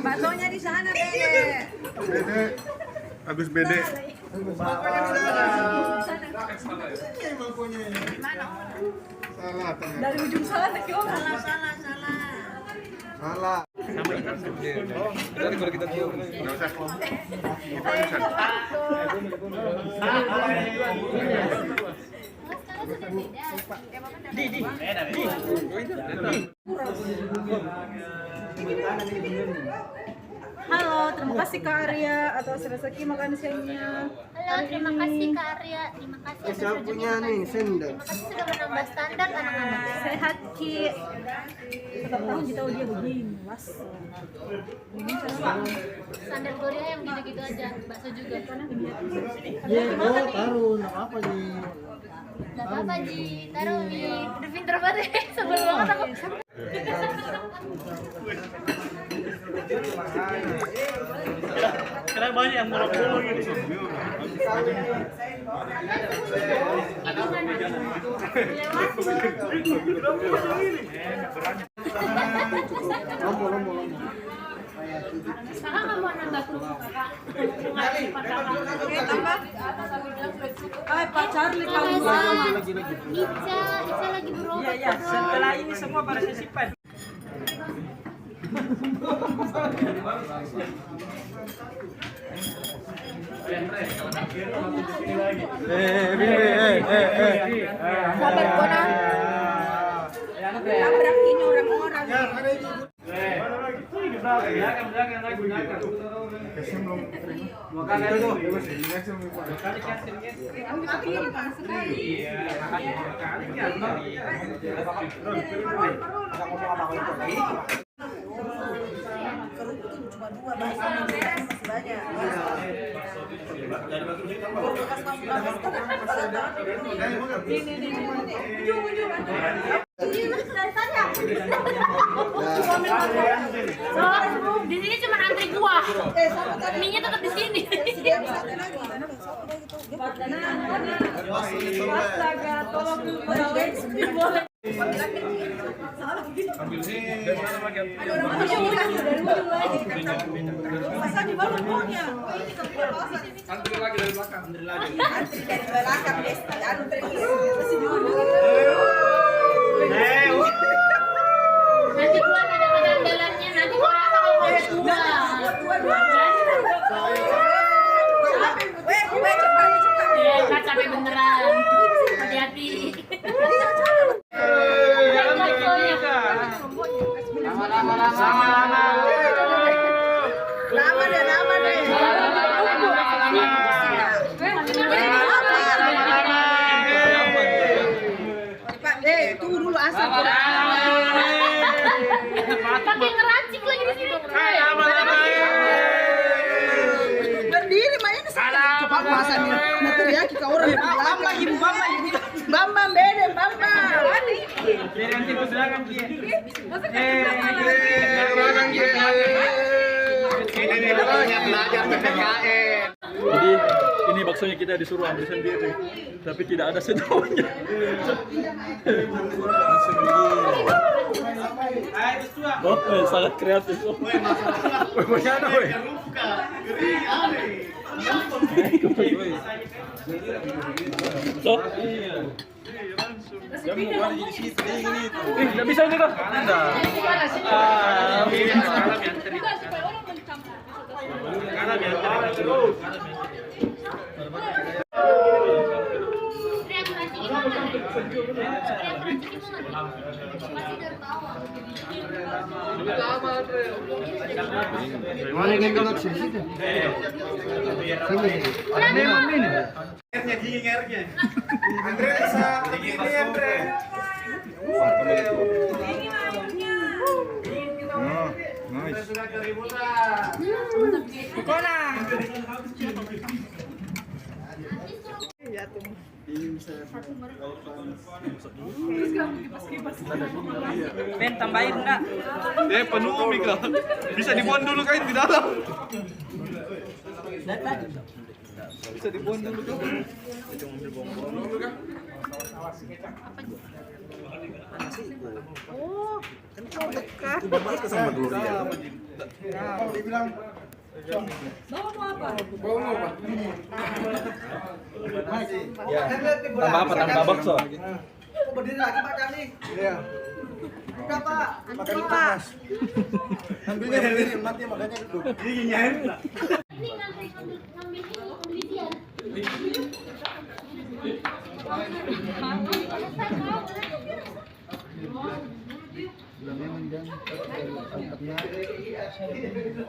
Baksonya di sana, Bede. Bede. Agus Bede. Salah. Dari ujung sana, Salah. Salah. Sama kita. Dari baru kita tahu. Enggak usah. Kita bisa. Halo, terima kasih Kak Arya atas rezeki makan siangnya. Halo, terima kasih Kak Arya. Terima kasih atas Siapa punya nih sendok? Terima kasih sudah menambah standar anak-anak. Sehat, Ki. Setiap tahun kita dia begini, was. Standar Korea yang gitu-gitu aja. Bakso juga. Taruh, apa nih? Gak apa-apa, Ji. Taruh, Ji. Udah pinter banget ya. Sebel banget aku. Karena banyak yang mulu-mulu gitu. Kakak nggak mau nambah kerupuk, Kakak? Tambah. Pak Charlie kamu lama. Ica lagi berobat. Iya, setelah ini semua pada simpan. Sabar kona. Tabrak ini orang-orang. Cuma dua banyak. Di sini cuma antri kuah. Mie-nya tetap di sini. Astaga, tolong boleh. Masa di balkonnya. Antri lagi dari belakang. Antri dari belakang, Desti. Antri. Masih dulu. Nanti keluar ada andalannya, nanti capek beneran. Hati-hati. Lama deh. Pak, tunggu dulu asal. Pakai ngeracik lagi di sini. Berdiri mainnya salah. Coba masa nih. Teriaki ke orang. Bambang Bede, Bambang. Nanti ke belakang dia. Ini yang belajar PPKN. Jadi ini baksonya kita disuruh ambil sendiri, tapi tidak ada sendoknya. Oh, sangat kreatif. Bagaimana, weh? So, nggak bisa ini kok. Mana yang kelak sini? Sini. Airnya gigi airnya. Andre bisa begini Andre. Nice. Sudah keributan. Kona. Ya tuh. Ben tambahin enggak? Penuh Mika. Bisa dibuang dulu kain di dalam. Bisa dibuang dulu kan? Oh, kan dekat. Sama Gloria. Kalau dibilang Tambah apa? Tambah bakso. Berdiri lagi Pak Cani. Iya. Udah Pak. Makan panas. Ambilnya berdiri mati makanya duduk. Ini nyair. Ini ngambil pembelian.